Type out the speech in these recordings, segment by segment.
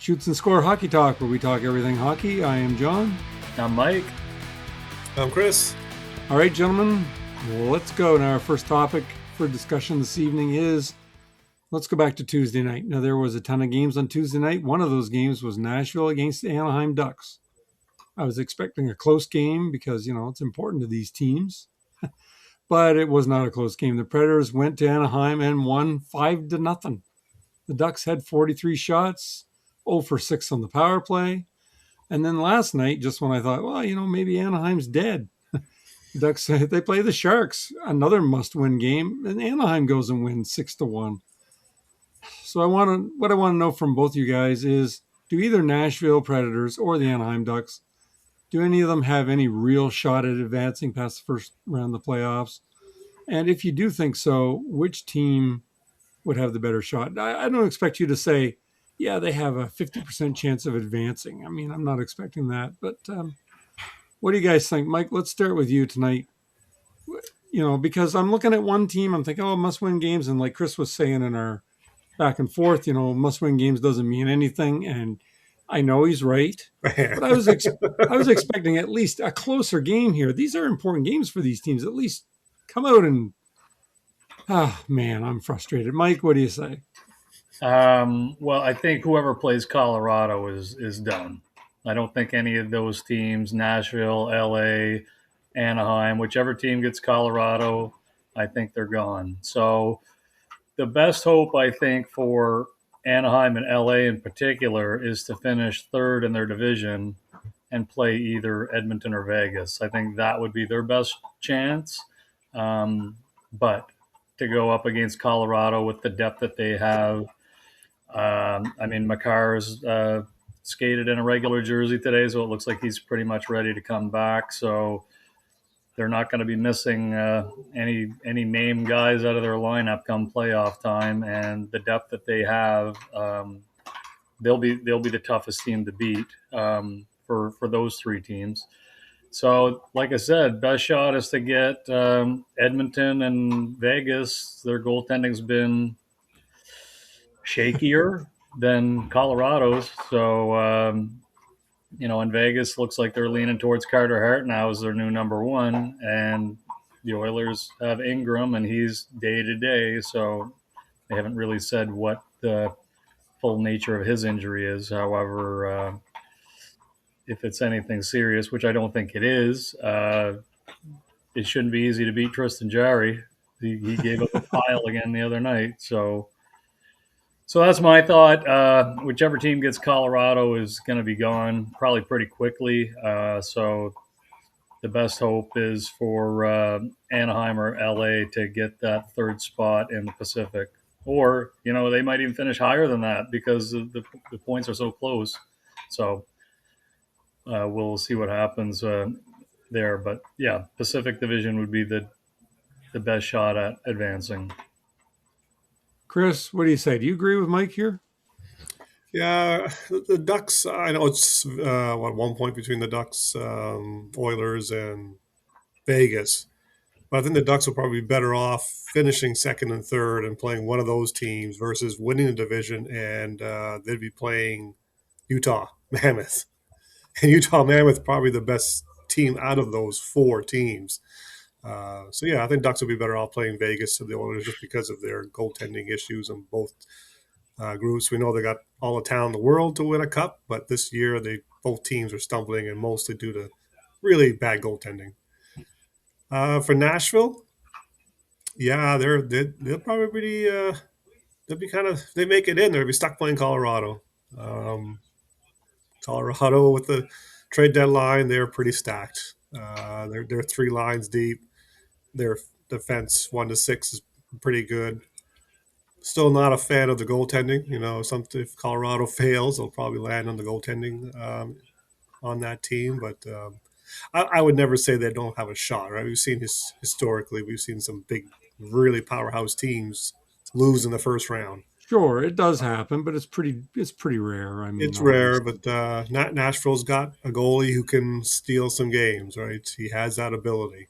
Shoots and Score Hockey Talk, where we talk everything hockey. I am John. I'm Mike. I'm Chris. All right, gentlemen, let's go. Now, our first topic for discussion this evening is, let's go back to Tuesday night. Now, there was a ton of games on Tuesday night. One of those games was Nashville against the Anaheim Ducks. I was expecting a close game because, it's important to these teams. But it was not a close game. The Predators went to Anaheim and won 5-0. The Ducks had 43 shots, 0 for 6 on the power play. And then last night, just when I thought, maybe Anaheim's dead, the Ducks, they play the Sharks, another must-win game, and Anaheim goes and wins 6-1. So what I want to know from both you guys is, do either Nashville Predators or the Anaheim Ducks, do any of them have any real shot at advancing past the first round of the playoffs? And if you do think so, which team would have the better shot? I don't expect you to say, yeah, they have a 50% chance of advancing. I mean, I'm not expecting that. But what do you guys think? Mike, let's start with you tonight. Because I'm looking at one team, I'm thinking, must-win games. And like Chris was saying in our back and forth, must-win games doesn't mean anything. And I know he's right. But I was expecting at least a closer game here. These are important games for these teams. At least come out and, man, I'm frustrated. Mike, what do you say? Well, I think whoever plays Colorado is done. I don't think any of those teams, Nashville, LA, Anaheim, whichever team gets Colorado, I think they're gone. So the best hope, I think, for Anaheim and LA in particular is to finish third in their division and play either Edmonton or Vegas. I think that would be their best chance. But to go up against Colorado with the depth that they have, Makar's skated in a regular jersey today, so it looks like he's pretty much ready to come back. So they're not going to be missing any name guys out of their lineup come playoff time, and the depth that they have, they'll be the toughest team to beat for those three teams. So, like I said, best shot is to get Edmonton and Vegas. Their goaltending's been shakier than Colorado's. So, and Vegas looks like they're leaning towards Carter Hart now as their new number one. And the Oilers have Ingram, and he's day to day. So they haven't really said what the full nature of his injury is. However, if it's anything serious, which I don't think it is, it shouldn't be easy to beat Tristan Jarry. He gave up a pile again the other night. So that's my thought. Whichever team gets Colorado is going to be gone probably pretty quickly. So the best hope is for Anaheim or LA to get that third spot in the Pacific. Or, they might even finish higher than that because the points are so close. So we'll see what happens there. But, yeah, Pacific Division would be the best shot at advancing. Chris, what do you say? Do you agree with Mike here? Yeah, the Ducks, I know it's 1 point between the Ducks, Oilers, and Vegas. But I think the Ducks will probably be better off finishing second and third and playing one of those teams versus winning the division, and they'd be playing Utah Mammoth. And Utah Mammoth probably the best team out of those four teams. I think Ducks will be better off playing Vegas and the Oilers just because of their goaltending issues in both groups. We know they got all the talent in the world to win a cup, but this year both teams are stumbling, and mostly due to really bad goaltending. For Nashville, yeah, they'll probably they make it in. They'll be stuck playing Colorado. Colorado with the trade deadline, they're pretty stacked. They're three lines deep. Their defense 1-6 is pretty good. Still not a fan of the goaltending. If Colorado fails, they'll probably land on the goaltending on that team. But I would never say they don't have a shot. Right? We've seen historically, we've seen some big, really powerhouse teams lose in the first round. Sure, it does happen, but it's pretty rare. I mean, it's rare, but Nashville's got a goalie who can steal some games. Right, he has that ability.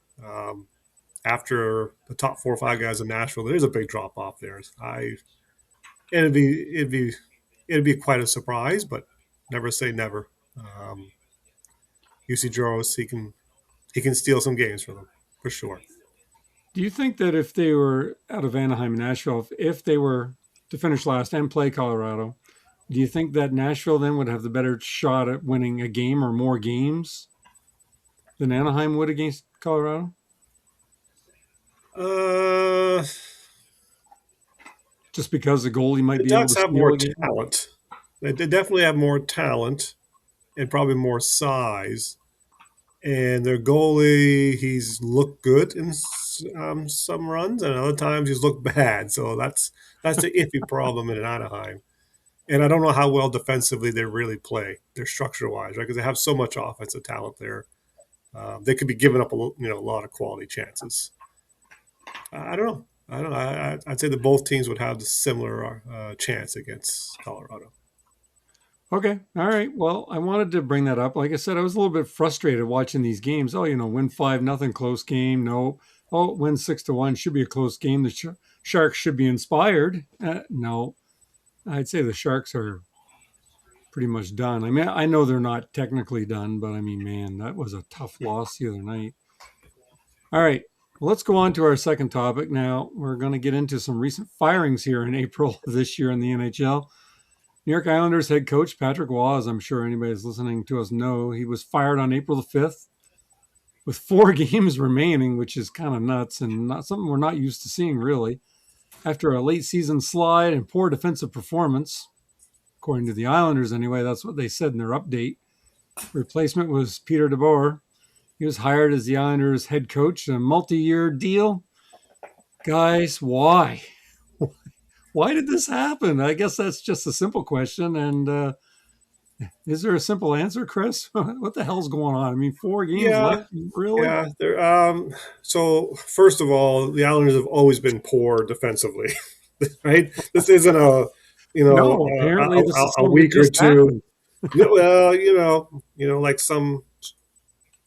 After the top 4 or 5 guys in Nashville, there's a big drop off there. It'd be it'd be quite a surprise, but never say never. UC Joros, he can steal some games from them for sure. Do you think that if they were out of Anaheim and Nashville, if they were to finish last and play Colorado, do you think that Nashville then would have the better shot at winning a game or more games than Anaheim would against Colorado? Uh, Just because the goalie might the be able to Ducks have steal more a game? talent. They definitely have more talent and probably more size. And their goalie, he's looked good in some runs, and other times he's looked bad. So that's the iffy problem in Anaheim. And I don't know how well defensively they really play. They're structure wise, right? Because they have so much offensive talent there. They could be giving up a lot of quality chances. I don't know. I don't know. I'd say that both teams would have the similar chance against Colorado. Okay. All right. Well, I wanted to bring that up. Like I said, I was a little bit frustrated watching these games. Oh, win 5-0, close game. No. Oh, win 6-1, should be a close game. The Sharks should be inspired. No. I'd say the Sharks are pretty much done. I mean, I know they're not technically done, but I mean, man, that was a tough loss the other night. All right. Well, let's go on to our second topic. Now, we're going to get into some recent firings here in April of this year in the NHL. New York Islanders head coach Patrick Waugh, as I'm sure anybody who's listening to us know, he was fired on April the 5th with 4 games remaining, which is kind of nuts and not something we're not used to seeing, really. After a late season slide and poor defensive performance, according to the Islanders anyway, that's what they said in their update. Replacement was Peter DeBoer. He was hired as the Islanders head coach, a multi-year deal. Guys, why? Why did this happen? I guess that's just a simple question. And is there a simple answer, Chris? What the hell's going on? I mean, 4 games left, really? Yeah. So first of all, the Islanders have always been poor defensively, right? This isn't No, apparently this is a something week that or just two. happened. Well, like some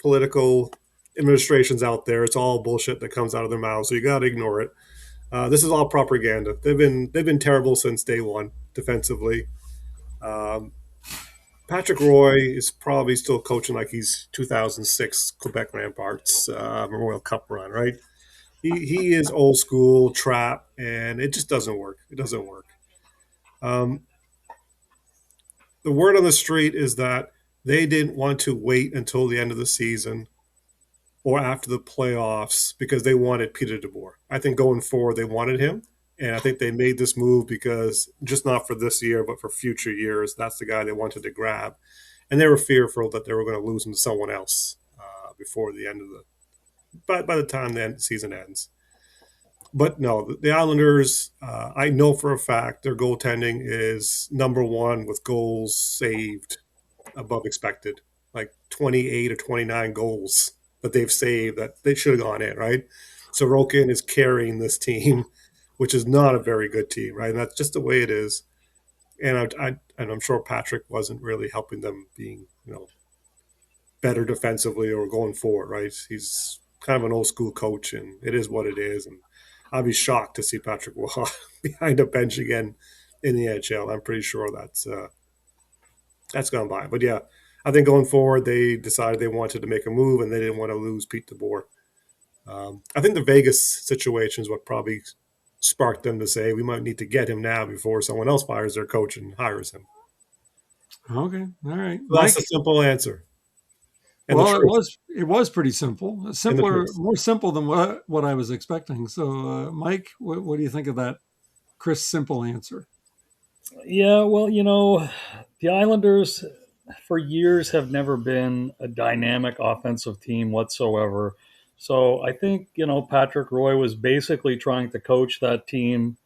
political administrations out there, it's all bullshit that comes out of their mouths, so you got to ignore it. This is all propaganda. They've been terrible since day one defensively. Um, Patrick Roy is probably still coaching like he's 2006 Quebec Ramparts Memorial Cup run, right? He is old school trap, and it just doesn't work. It doesn't work. Um, the word on the street is that they didn't want to wait until the end of the season or after the playoffs because they wanted Peter DeBoer. I think going forward, they wanted him. And I think they made this move because just not for this year, but for future years, that's the guy they wanted to grab. And they were fearful that they were going to lose him to someone else before the end of by the time the season ends. But no, the Islanders, I know for a fact their goaltending is number one with goals saved above expected, like 28 or 29 goals that they've saved that they should have gone in, right? Sorokin is carrying this team, which is not a very good team, right? And that's just the way it is. And I'm sure Patrick wasn't really helping them being, better defensively or going forward, right? He's kind of an old school coach, and it is what it is. And I'd be shocked to see Patrick Waugh behind a bench again in the NHL. I'm pretty sure that's gone by. But yeah, I think going forward, they decided they wanted to make a move, and they didn't want to lose Pete DeBoer. I think the Vegas situation is what probably sparked them to say we might need to get him now before someone else fires their coach and hires him. Okay. All right. So that's Mike? a simple answer. And Well, it was pretty simple. Simpler, truth. more simple than what I was expecting. So, Mike, what do you think of that Chris simple answer? Yeah, well, the Islanders for years have never been a dynamic offensive team whatsoever. So I think, Patrick Roy was basically trying to coach that team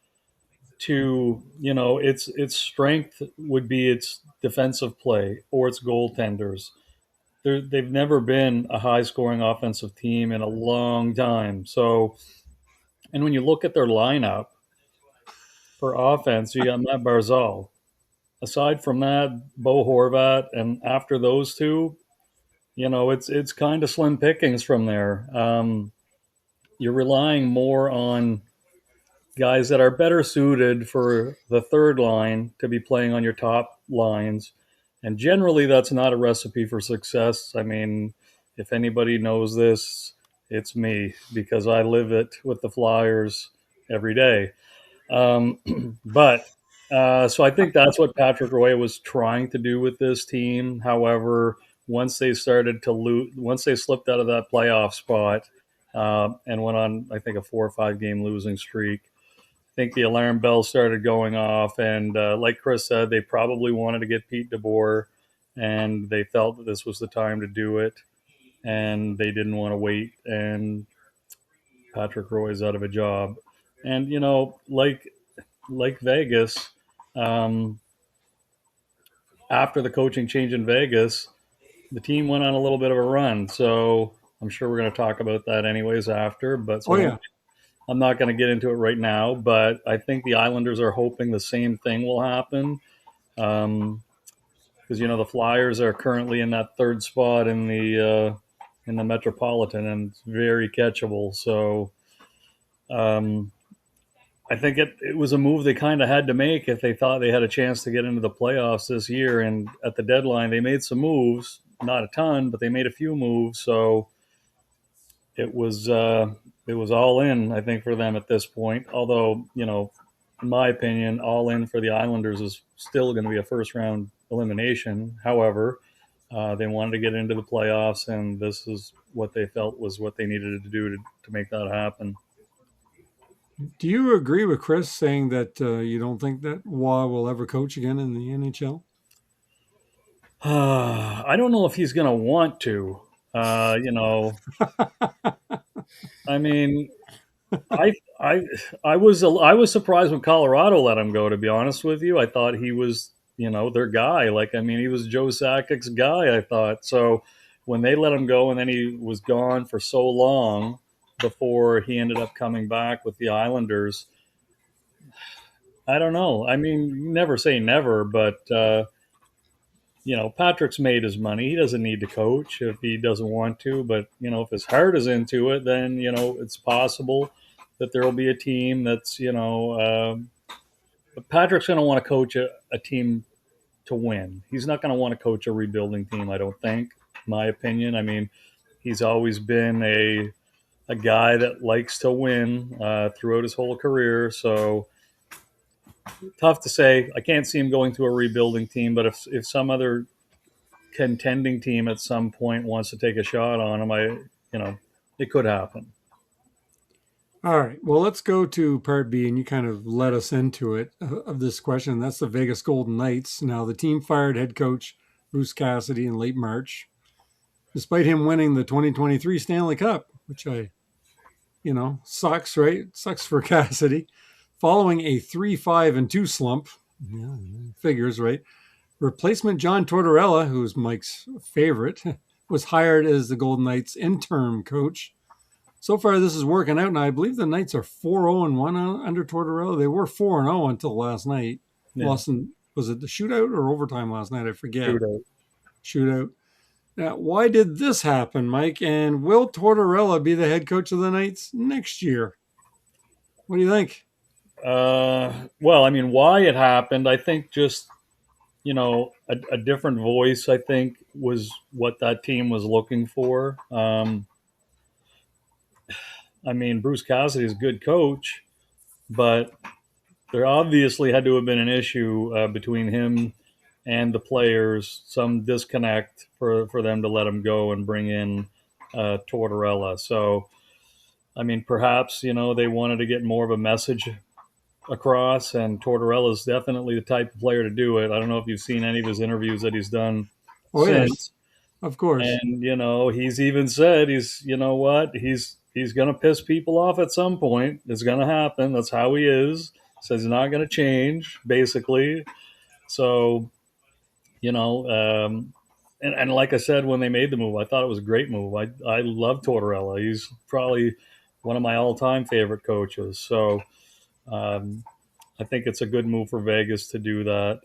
to, its strength would be its defensive play or its goaltenders. They've never been a high scoring offensive team in a long time. So, and when you look at their lineup for offense, you got Matt Barzal. Aside from that, Bo Horvat, and after those two, it's kind of slim pickings from there. You're relying more on guys that are better suited for the third line to be playing on your top lines. And generally, that's not a recipe for success. I mean, if anybody knows this, it's me because I live it with the Flyers every day. Um, but so I think that's what Patrick Roy was trying to do with this team. However, once they started to lose, once they slipped out of that playoff spot and went on, I think, a 4 or 5 game losing streak, I think the alarm bells started going off. And like Chris said, they probably wanted to get Pete DeBoer, and they felt that this was the time to do it, and they didn't want to wait. And Patrick Roy is out of a job. And like Vegas, um, after the coaching change in Vegas, the team went on a little bit of a run. So I'm sure we're going to talk about that anyways after. But so Oh yeah. I'm not going to get into it right now. But I think the Islanders are hoping the same thing will happen. Because the Flyers are currently in that third spot in the Metropolitan, and it's very catchable. So um, I think it was a move they kind of had to make if they thought they had a chance to get into the playoffs this year. And at the deadline, they made some moves, not a ton, but they made a few moves. So it was all in, I think, for them at this point. Although, in my opinion, all in for the Islanders is still going to be a first round elimination. However, they wanted to get into the playoffs, and this is what they felt was what they needed to do to make that happen. Do you agree with Chris saying that you don't think that Waugh will ever coach again in the NHL? I don't know if he's going to want to. I mean, I I I was surprised when Colorado let him go. To be honest with you, I thought he was their guy. Like, I mean, he was Joe Sakic's guy. I thought so. When they let him go, and then he was gone for so long before he ended up coming back with the Islanders. I don't know. I mean, you never say never, but Patrick's made his money. He doesn't need to coach if he doesn't want to. But if his heart is into it, then it's possible that there will be a team that's but Patrick's going to want to coach a team to win. He's not going to want to coach a rebuilding team, I don't think. My opinion. I mean, he's always been a guy that likes to win throughout his whole career. So tough to say. I can't see him going to a rebuilding team, but if some other contending team at some point wants to take a shot on him, it could happen. All right. Well, let's go to part B, and you kind of led us into it of this question. That's the Vegas Golden Knights. Now, the team fired head coach Bruce Cassidy in late March, despite him winning the 2023 Stanley Cup, which sucks, right? It sucks for Cassidy. Following a 3-5-2 slump, yeah, figures, right? Replacement John Tortorella, who's Mike's favorite, was hired as the Golden Knights interim coach. So far, this is working out. Now, I believe the Knights are 4-0-1 under Tortorella. They were 4-0 until last night. Yeah. Lost in, was it the shootout or overtime last night? I forget. Shootout. Now, why did this happen, Mike? And will Tortorella be the head coach of the Knights next year? What do you think? Well, I mean, why it happened, I think just, a different voice, I think, was what that team was looking for. I mean, Bruce Cassidy is a good coach, but there obviously had to have been an issue between him and the players, some disconnect for them to let him go and bring in Tortorella. So, I mean, perhaps, they wanted to get more of a message across, and Tortorella is definitely the type of player to do it. I don't know if you've seen any of his interviews that he's done since. Yes, of course. And, he's even said he's going to piss people off at some point. It's going to happen. That's how he is. Says he's not going to change, basically. So, and like I said, when they made the move, I thought it was a great move. I love Tortorella. He's probably one of my all-time favorite coaches. So I think it's a good move for Vegas to do that.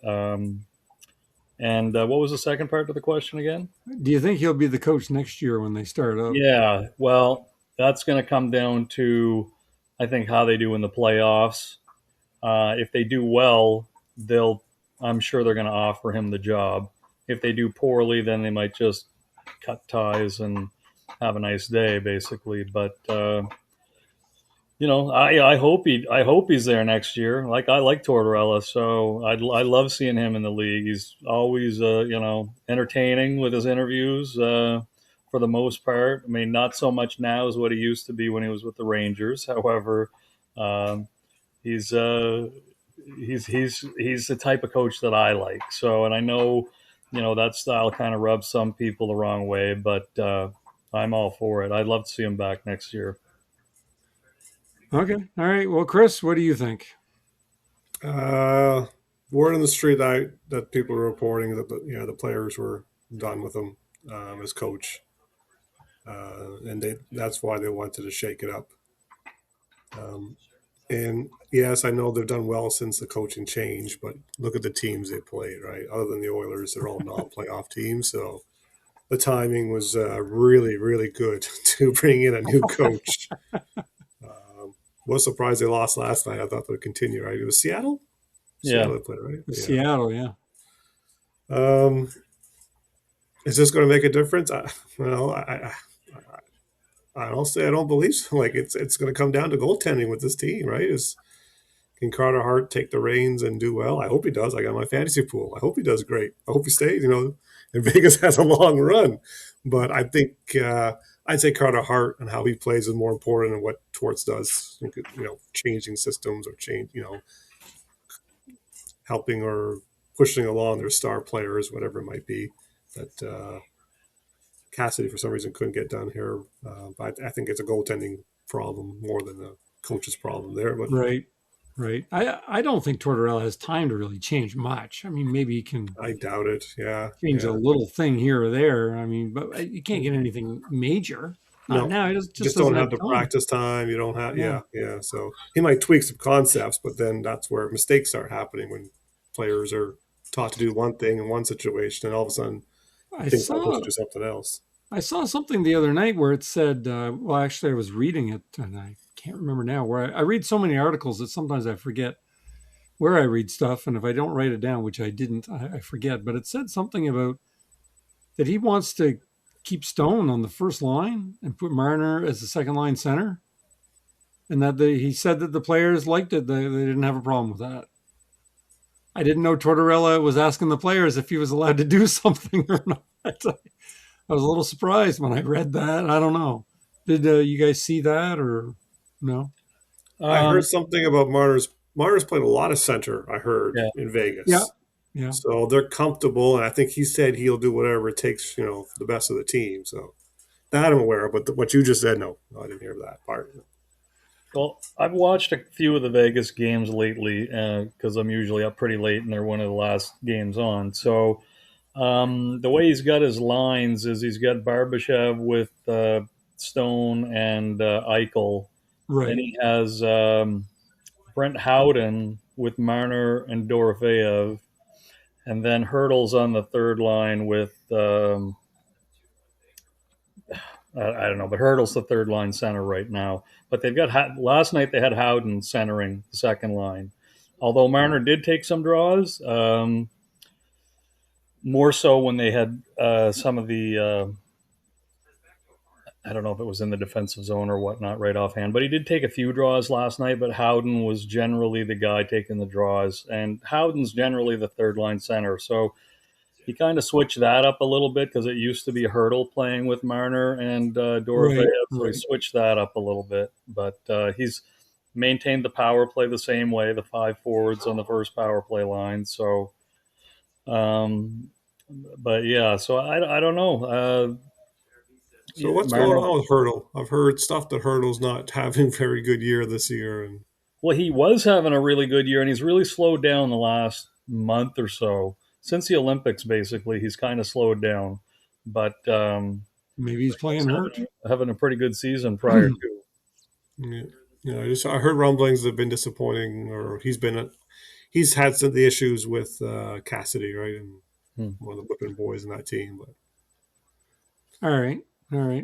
And what was the second part of the question again? Do you think he'll be the coach next year when they start up? Yeah, well, that's going to come down to I think how they do in the playoffs. If they do well, I'm sure they're going to offer him the job. If they do poorly, then they might just cut ties and have a nice day, basically. But I hope he's there next year. Like I like Tortorella, so I love seeing him in the league. He's always entertaining with his interviews. For the most part, I mean, not so much now as what he used to be when he was with the Rangers. However, um, he's he's the type of coach that I like. So, and I know, that style kind of rubs some people the wrong way, but I'm all for it. I'd love to see him back next year. Okay. All right. Well, Chris, what do you think? Word on the street that people are reporting that the players were done with him as coach, and that's why they wanted to shake it up. And yes, I know they've done well since the coaching change, but look at the teams they played, right? Other than the Oilers, they're all non-playoff teams, so the timing was really, really good to bring in a new coach. Was surprised they lost last night. I thought they would continue, right? It was Seattle? Yeah. Seattle played, right? Yeah. Seattle, yeah. Is this going to make a difference? I honestly, I don't believe so. Like it's going to come down to goaltending with this team, right? Can Carter Hart take the reins and do well? I hope he does. I got my fantasy pool. I hope he does great. I hope he stays. And Vegas has a long run, but I think I'd say Carter Hart and how he plays is more important than what Torts does. Changing systems or helping or pushing along their star players, whatever it might be. That Cassidy, for some reason, couldn't get done here. But I think it's a goaltending problem more than a coach's problem there. But Right. I don't think Tortorella has time to really change much. I mean, maybe he can I doubt it. Yeah. change a little thing here or there. I mean, but you can't get anything major. Not No. now. He Just don't have the practice time. You don't have, yeah. So he might tweak some concepts, but then that's where mistakes start happening when players are taught to do one thing in one situation, and all of a sudden, things to do something else. I saw something the other night where it said, well, actually, I was reading it, and I can't remember now. Where I read so many articles that sometimes I forget where I read stuff, and if I don't write it down, which I didn't, I forget. But it said something about that he wants to keep Stone on the first line and put Marner as the second line center, and that he said that the players liked it. They didn't have a problem with that. I didn't know Tortorella was asking the players if he was allowed to do something or not. I was a little surprised when I read that. I don't know. Did you guys see that or no? I heard something about Marner's. Marner's played a lot of center, I heard, in Vegas. Yeah. So they're comfortable, and I think he said he'll do whatever it takes, for the best of the team. So that I'm aware of, but what you just said, no, I didn't hear that part. Well, I've watched a few of the Vegas games lately because I'm usually up pretty late and they're one of the last games on. So the way he's got his lines is he's got Barbashev with Stone and Eichel. Right. And he has Brent Howden with Marner and Dorofeyev. And then Hurdle's on the third line with, I don't know, but Hurdle's the third line center right now. But they've got, last night they had Howden centering the second line. Although Marner did take some draws, more so when they had some of the, I don't know if it was in the defensive zone or whatnot right offhand, but he did take a few draws last night, but Howden was generally the guy taking the draws, and Howden's generally the third line center. So he kind of switched that up a little bit because it used to be Hurdle playing with Marner and Dorofeyev, so he switched that up a little bit. But he's maintained the power play the same way, the 5 forwards on the first power play line. So, but yeah, so I don't know. So what's going on with Hurdle? I've heard stuff that Hurdle's not having a very good year this year. Well, he was having a really good year, and he's really slowed down the last month or so. Since the Olympics, basically, he's kind of slowed down. But maybe he's playing hurt. Having a pretty good season prior to. Yeah, I heard rumblings that have been disappointing, or he's had some of the issues with Cassidy, right, and one of the whipping boys in that team. But all right.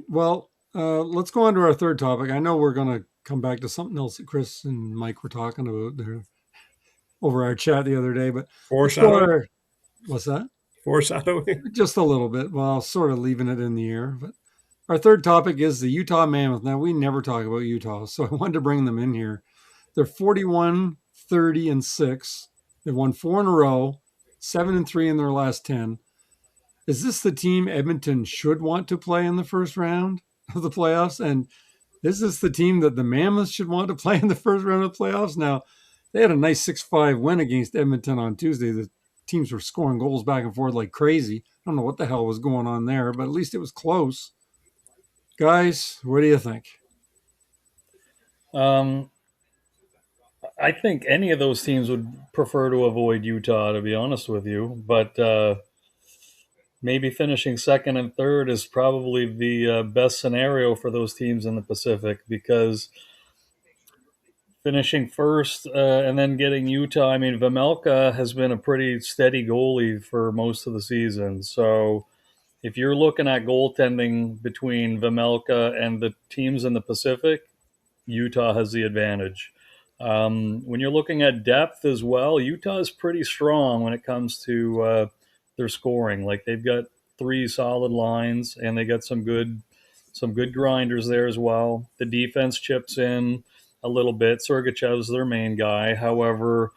Well, let's go on to our third topic. I know we're going to come back to something else that Chris and Mike were talking about there over our chat the other day. But let's go Foreshadowing. what's that? Foreshadowing. Just a little bit. Well, sort of leaving it in the air. But our third topic is the Utah Mammoth. Now, we never talk about Utah, so I wanted to bring them in here. They're 41, 30, and 6. They've won 4 in a row, 7 and 3 in their last 10. Is this the team Edmonton should want to play in the first round of the playoffs? And is this the team that the Mammoths should want to play in the first round of the playoffs? Now, they had a nice 6-5 win against Edmonton on Tuesday. The teams were scoring goals back and forth like crazy. I don't know what the hell was going on there, but at least it was close. Guys, what do you think? I think any of those teams would prefer to avoid Utah, to be honest with you. But maybe finishing second and third is probably the best scenario for those teams in the Pacific, because finishing first and then getting Utah. I mean, Vejmelka has been a pretty steady goalie for most of the season. So if you're looking at goaltending between Vejmelka and the teams in the Pacific, Utah has the advantage. When you're looking at depth as well, Utah is pretty strong when it comes to their scoring. Like, they've got 3 solid lines, and they got some good grinders there as well. The defense chips in a little bit. Sergachev's their main guy. However,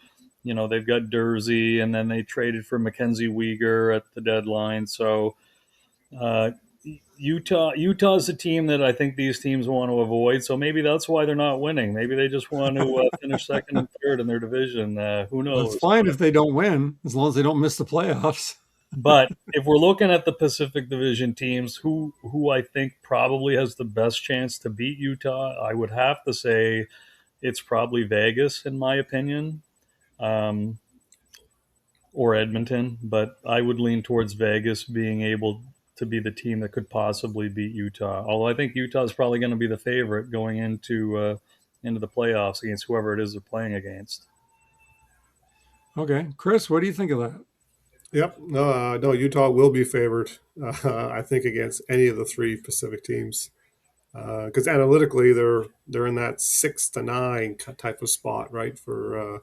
they've got Dursey, and then they traded for Mackenzie Weegar at the deadline. So Utah's a team that I think these teams want to avoid. So maybe that's why they're not winning. Maybe they just want to finish second and third in their division. Who knows? It's fine if they don't win, as long as they don't miss the playoffs. But if we're looking at the Pacific Division teams, who I think probably has the best chance to beat Utah, I would have to say it's probably Vegas, in my opinion, or Edmonton. But I would lean towards Vegas being able to be the team that could possibly beat Utah. Although I think Utah is probably going to be the favorite going into the playoffs against whoever it is they're playing against. Okay, Chris, what do you think of that? Yep. No, Utah will be favored, I think, against any of the 3 Pacific teams. Because analytically, they're in that 6 to 9 type of spot, right? For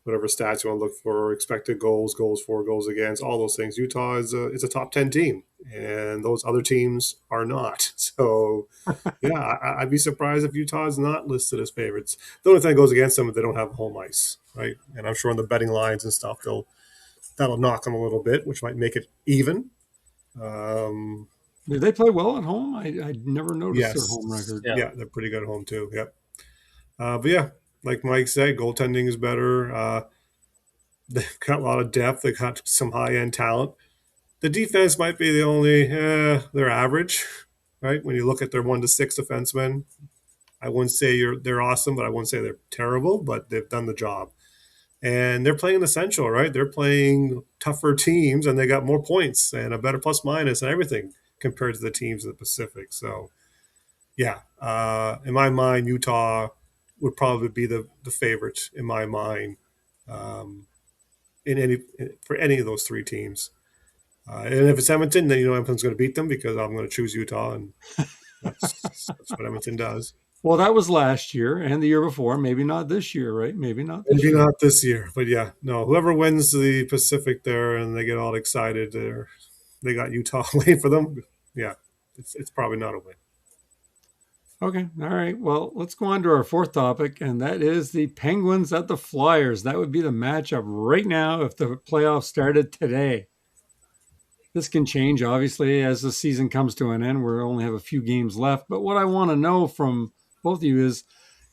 whatever stats you want to look for, expected goals for, goals against, all those things. Utah is a top 10 team, and those other teams are not. So, yeah, I'd be surprised if Utah is not listed as favorites. The only thing that goes against them is they don't have home ice, right? And I'm sure on the betting lines and stuff, that'll knock them a little bit, which might make it even. Did they play well at home? I never noticed their home record. Yeah, they're pretty good at home too. Yep. But yeah, like Mike said, goaltending is better. They've got a lot of depth. They got some high-end talent. The defense might be the only. They're average, right? When you look at their 1 to 6 defensemen, I wouldn't say they're awesome, but I wouldn't say they're terrible. But they've done the job. And they're playing the Central, right? They're playing tougher teams, and they got more points and a better plus minus and everything compared to the teams in the Pacific. So, yeah, in my mind, Utah would probably be the favorite in my mind for any of those 3 teams. And if it's Edmonton, then Edmonton's going to beat them because I'm going to choose Utah, and that's what Edmonton does. Well, that was last year and the year before. Maybe not this year, right? Maybe not this year. But yeah, no. Whoever wins the Pacific there and they get all excited, they got Utah waiting for them. Yeah, it's probably not a win. Okay, all right. Well, let's go on to our 4th topic, and that is the Penguins at the Flyers. That would be the matchup right now if the playoffs started today. This can change, obviously, as the season comes to an end. We only have a few games left. But what I want to know from both of you is,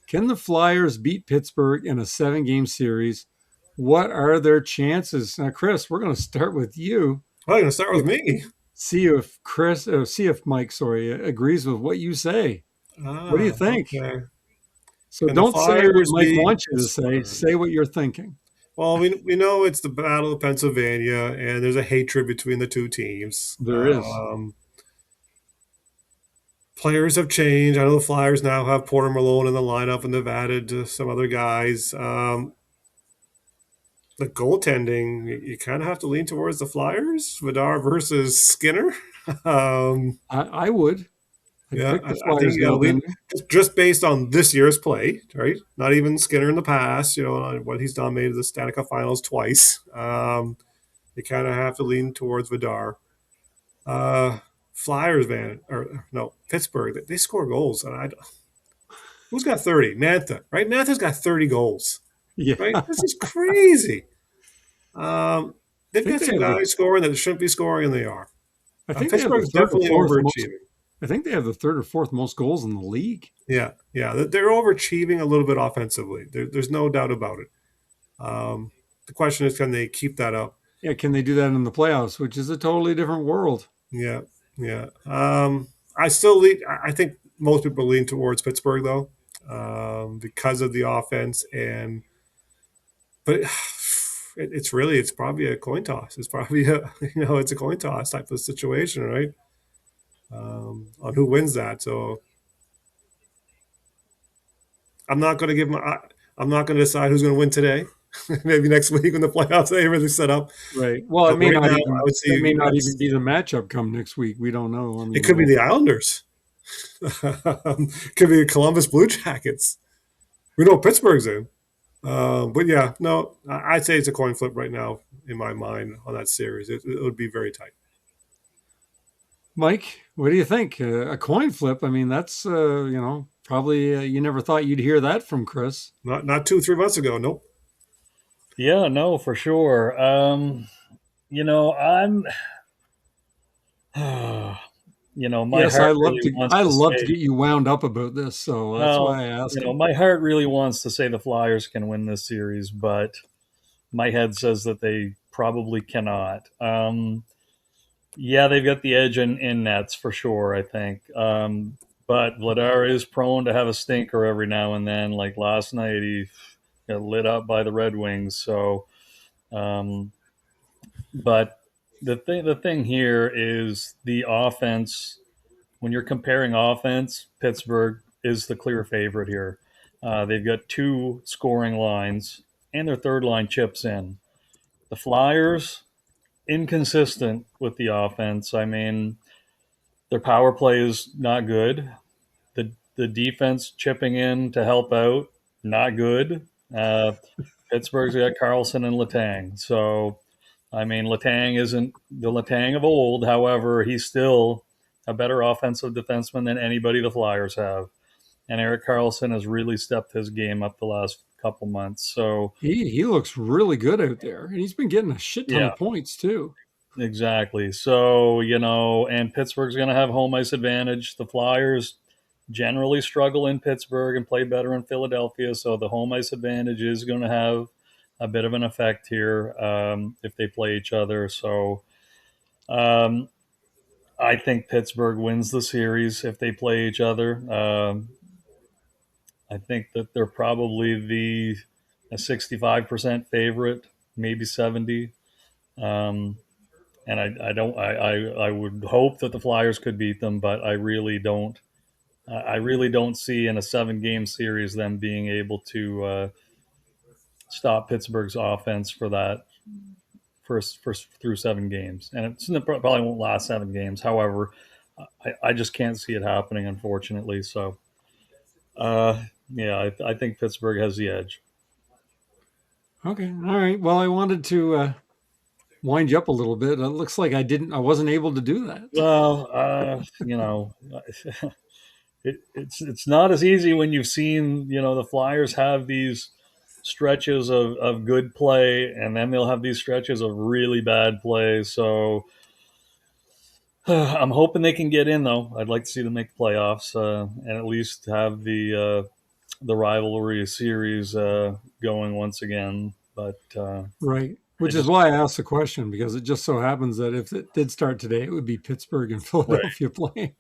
can the Flyers beat Pittsburgh in a 7-game series? What are their chances? Now, Chris, we're going to start with you. Well, you're going to start with me. See if Mike, agrees with what you say. What do you think? Okay. So don't say what Mike wants you to say. Say what you're thinking. Well, we know it's the Battle of Pennsylvania, and there's a hatred between the 2 teams. There is. Players have changed. I know the Flyers now have Porter Malone in the lineup, and they've added some other guys. The goaltending, you kind of have to lean towards the Flyers. Vidar versus Skinner. I would. Yeah, Pick the I think Flyers you got to now, then. lean just based on this year's play, right? Not even Skinner in the past. What he's done, made the Stanley Cup Finals twice. You kind of have to lean towards Vidar. Uh, Flyers, man, or no, Pittsburgh. They score goals, and who's got 30? Mantha, right? Mantha's got 30 goals, Yeah, right? I This is crazy. They've think got they some have the guys scoring that shouldn't be scoring, and they are. I think they have the Pittsburgh's third or definitely fourth most. overachieving. I think they have the third or fourth most goals in the league. Yeah, yeah, they're overachieving a little bit offensively. There's no doubt about it. The question is, can they keep that up? Yeah, can they do that in the playoffs, which is a totally different world? Yeah, yeah. I still lean. I think most people lean towards Pittsburgh though, because of the offense but it's probably a coin toss. It's probably it's a coin toss type of situation, right? On who wins that. So I'm not going to I'm not going to decide who's going to win today. Maybe next week when the playoffs ain't really set up. Right. Well, But right now, I would it say may not even be the matchup come next week. We don't know. I it mean, could be the Islanders. Could be the Columbus Blue Jackets. We know Pittsburgh's in. But yeah, no, I'd say it's a coin flip right now in my mind on that series. It would be very tight. Mike, what do you think? A coin flip? I mean, that's probably you never thought you'd hear that from Chris. Not 2-3 months ago. Nope. Yeah, no, for sure. I'm, my Yes, heart really wants I to love to say, get you wound up about this, so that's well, why I asked. my heart really wants to say the Flyers can win this series, but my head says that they probably cannot. Yeah, they've got the edge in nets for sure, I think. But Vladar is prone to have a stinker every now and then. Like last night, he got lit up by the Red Wings. So, but the thing here is the offense. When you're comparing offense, Pittsburgh is the clear favorite here. They've got two scoring lines, and their third line chips in. The Flyers, inconsistent with the offense. I mean, their power play is not good. The defense chipping in to help out, not good. Pittsburgh's got Carlson and Letang. So, I mean, Letang isn't the Letang of old. However, he's still a better offensive defenseman than anybody the Flyers have. And Erik Karlsson has really stepped his game up the last couple months. So He looks really good out there, and he's been getting a shit ton yeah, of points too. exactly. So, and Pittsburgh's going to have home ice advantage. The Flyers generally struggle in Pittsburgh and play better in Philadelphia. So the home ice advantage is going to have a bit of an effect here if they play each other. So I think Pittsburgh wins the series if they play each other. I think that they're probably a 65% favorite, maybe 70. And I would hope that the Flyers could beat them, but I really don't. I really don't see in a 7-game series them being able to stop Pittsburgh's offense for that first through 7 games, and it probably won't last 7 games. However, I just can't see it happening, unfortunately. So, yeah, I think Pittsburgh has the edge. Okay, all right. Well, I wanted to wind you up a little bit. It looks like I wasn't able to do that. Well, it's not as easy when you've seen the Flyers have these stretches of good play, and then they'll have these stretches of really bad play. So I'm hoping they can get in, though. I'd like to see them make the playoffs and at least have the rivalry series going once again. But Right. Which is why I asked the question, because it just so happens that if it did start today, it would be Pittsburgh and Philadelphia playing,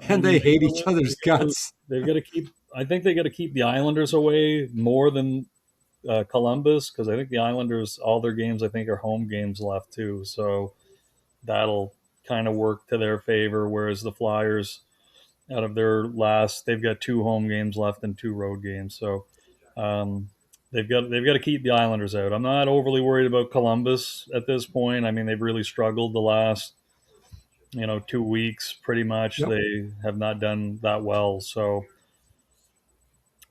and they hate each other's guts. They've got to keep. I think they got to keep the Islanders away more than Columbus, because I think the Islanders, all their games, I think, are home games left too. So that'll kind of work to their favor. Whereas the Flyers, out of their last, they've got 2 home games left and 2 road games. So they've got to keep the Islanders out. I'm not overly worried about Columbus at this point. I mean, they've really struggled the last 2 weeks pretty much. Yep. They have not done that well. So,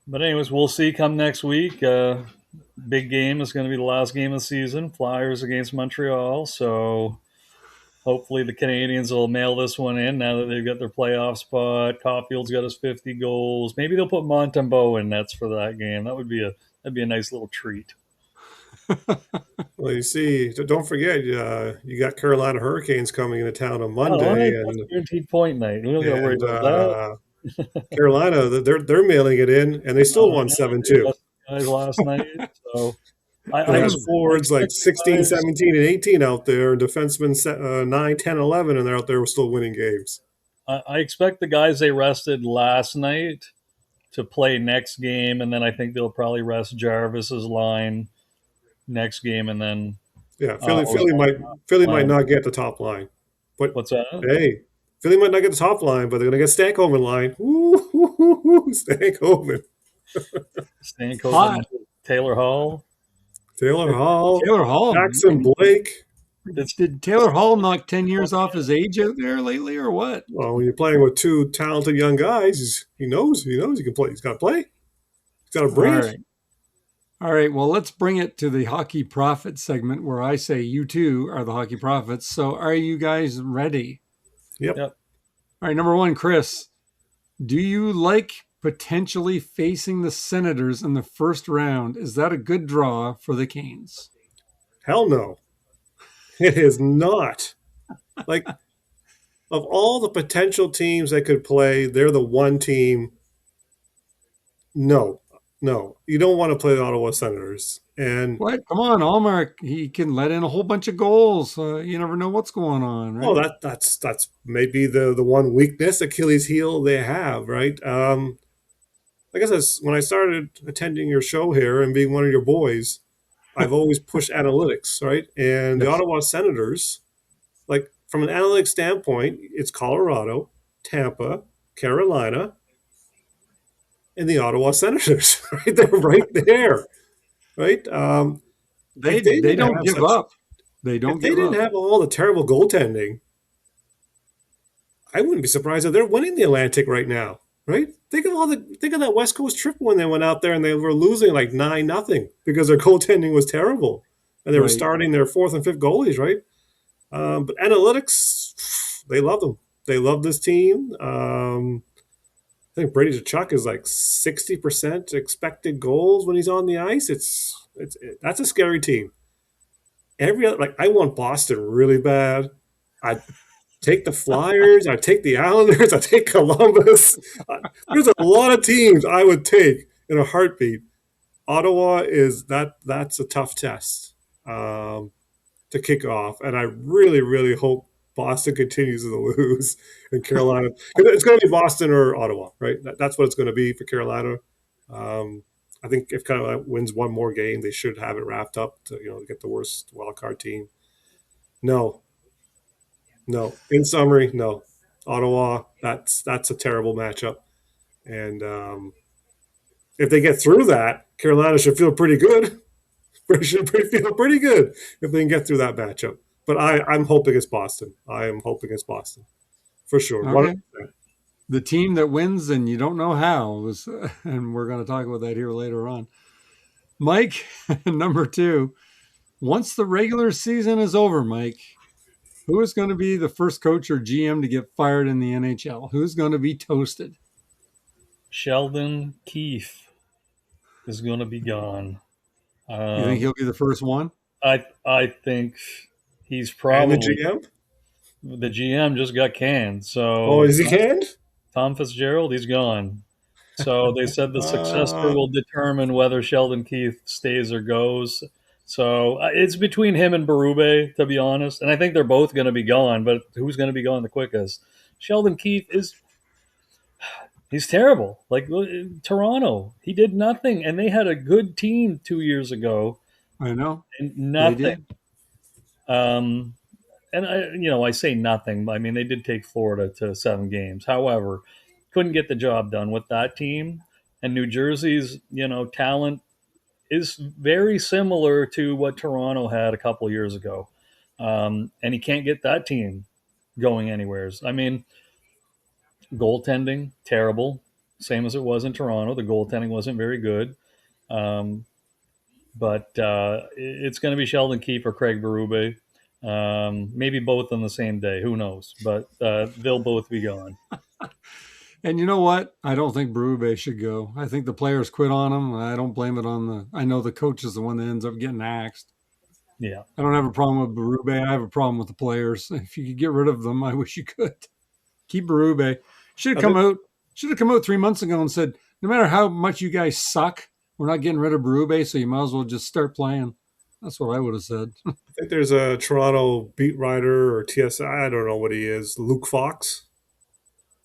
but anyways, we'll see come next week. Big game is going to be the last game of the season. Flyers against Montreal. So hopefully the Canadians will mail this one in now that they've got their playoff spot. Caulfield's got his 50 goals. Maybe they'll put Montembeault in nets for that game. That'd be a nice little treat. Well, you see, don't forget, you got Carolina Hurricanes coming into town on All Monday, right, that's guaranteed point night. We don't got to worry and about Carolina, they're mailing it in, and they still won 7-2. Guys last night. So It I has forwards like expect 16, guys, 17, and 18 out there, and defensemen 9, 10, 11, and they're out there still winning games. I expect the guys they rested last night to play next game, and then I think they'll probably rest Jarvis's line next game, and then Yeah, Philly might not get the top line, but what's that? hey, Philly might not get the top line, but they're going to get Stankoven line. Stankoven, Stankoven, Taylor Hall. Taylor Hall, Taylor Hall. Jackson Blake. Did Taylor Hall knock 10 years off his age out there lately, or what? Well, when you're playing with two talented young guys, he knows he can play. He's got to play. He's got to bring All it. right. All right. Well, let's bring it to the Hockey Profit segment where I say you two are the Hockey Profits. So are you guys ready? Yep. All right. Number one, Chris, do you like potentially facing the Senators in the first round? Is that a good draw for the Canes? Hell no. It is not. Like, of all the potential teams that could play, they're the one team. No. You don't want to play the Ottawa Senators. And What? Come on, Allmark. He can let in a whole bunch of goals. You never know what's going on, right? oh, that's maybe the one weakness, Achilles heel they have, right? I guess when I started attending your show here and being one of your boys, I've always pushed analytics, right? And the Yes. Ottawa Senators, like from an analytics standpoint, it's Colorado, Tampa, Carolina, and the Ottawa Senators, right? They're right there, right? They didn't don't have give up. They don't if they give didn't up. have all the terrible goaltending, I wouldn't be surprised if they're winning the Atlantic right now, right? Think of that West Coast trip when they went out there and they were losing like 9-0 because their goaltending was terrible, and they were Right. starting their fourth and fifth goalies, right? But analytics, they love them. They love this team. I think Brady Tkachuk is like 60% expected goals when he's on the ice. That's a scary team. I want Boston really bad. I take the Flyers. I take the Islanders. I take Columbus. There's a lot of teams I would take in a heartbeat. Ottawa that's a tough test to kick off, and I really, really hope Boston continues to lose and Carolina. It's going to be Boston or Ottawa, right? That's what it's going to be for Carolina. I think if Carolina wins one more game, they should have it wrapped up to get the worst wild card team. No. In summary, no. Ottawa, that's a terrible matchup, and if they get through that, Carolina should feel pretty good. Should feel pretty good if they can get through that matchup. But I'm hoping it's Boston. I am hoping it's Boston for sure. Okay. The team that wins and you don't know how and we're going to talk about that here later on. Mike, number two, once the regular season is over, Mike, who is going to be the first coach or GM to get fired in the NHL? Who's going to be toasted? Sheldon Keefe is going to be gone. You think he'll be the first one? I think he's probably and the GM. The GM just got canned. So is he canned? Tom Fitzgerald, he's gone. So they said the successor will determine whether Sheldon Keefe stays or goes. So it's between him and Berube, to be honest. And I think they're both going to be gone, but who's going to be gone the quickest? Sheldon Keefe he's terrible. Like Toronto, he did nothing. And they had a good team 2 years ago. I know. And nothing. And I say nothing. I mean, they did take Florida to 7 games. However, couldn't get the job done with that team. And New Jersey's, talent is very similar to what Toronto had a couple years ago. And he can't get that team going anywheres. I mean, goaltending, terrible. Same as it was in Toronto. The goaltending wasn't very good. Um, but it's going to be Sheldon Keefe or Craig Berube. Maybe both on the same day. Who knows? But they'll both be gone. And you know what? I don't think Berube should go. I think the players quit on him. I don't blame it on the. I know the coach is the one that ends up getting axed. Yeah. I don't have a problem with Berube. I have a problem with the players. If you could get rid of them, I wish you could. Keep Berube. Should have come out. Should have come out 3 months ago and said, no matter how much you guys suck, we're not getting rid of Berube, so you might as well just start playing. That's what I would have said. I think there's a Toronto beat writer or TSI. I don't know what he is. Luke Fox.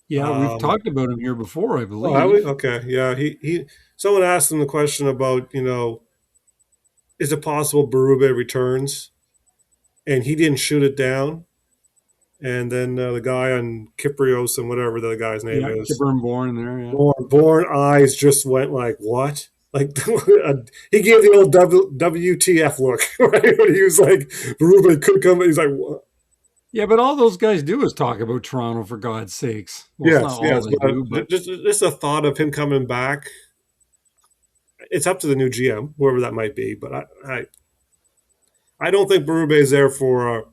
Yeah, we've talked about him here before, I believe. Oh, okay, yeah. He. Someone asked him the question about, is it possible Berube returns? And he didn't shoot it down. And then the guy on Kyprios and whatever the guy's name is, Kipper and Bourne there. Yeah. Bourne eyes just went like, what? Like he gave the old WTF look, right? When he was like, Berube could come. He's like, what? Yeah, but all those guys do is talk about Toronto, for God's sakes. Well, Yes. But just a thought of him coming back. It's up to the new GM, whoever that might be. But I don't think Berube is there for.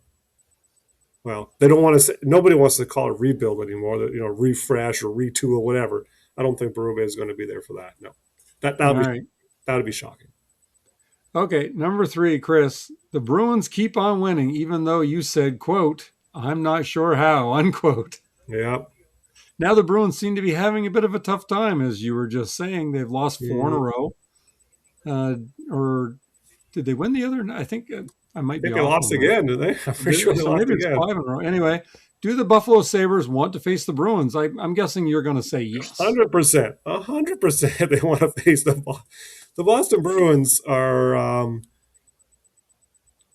Well, they don't want to say. Nobody wants to call it rebuild anymore. Refresh or retool or whatever. I don't think Berube is going to be there for that. No, that would be shocking. Okay, number 3, Chris. The Bruins keep on winning, even though you said, quote, I'm not sure how, unquote. Yeah. Now the Bruins seem to be having a bit of a tough time, as you were just saying. They've lost 4 in a row. Or did they win the other? I think I might be. They lost again, did they? I'm pretty sure they lost maybe again. It's 5 in a row. Anyway, do the Buffalo Sabres want to face the Bruins? I'm guessing you're going to say yes. 100%. 100% they want to face the Boston Bruins are.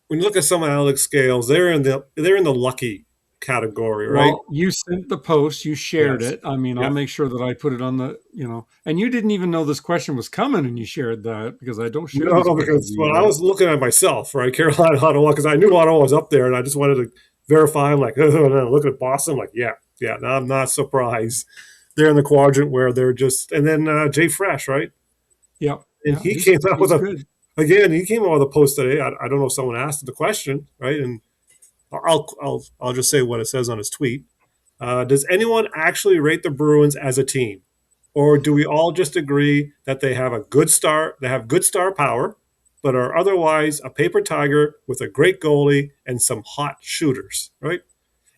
When you look at some analytic scales, they're in the lucky category, right? Well, you sent the post, you shared it. I mean, I'll make sure that I put it on the, and you didn't even know this question was coming, and you shared that because I don't share. No, because I was looking at myself, right? Carolina, Ottawa, because I knew Ottawa was up there, and I just wanted to verify. I'm like, look at Boston, I'm like, yeah. No, I'm not surprised. They're in the quadrant where they're just, and then Jay Fresh, right? Yeah, and he came out with a post today. I don't know if someone asked the question, right? And I'll just say what it says on his tweet. Does anyone actually rate the Bruins as a team, or do we all just agree that they have a good star? They have good star power, but are otherwise a paper tiger with a great goalie and some hot shooters, right?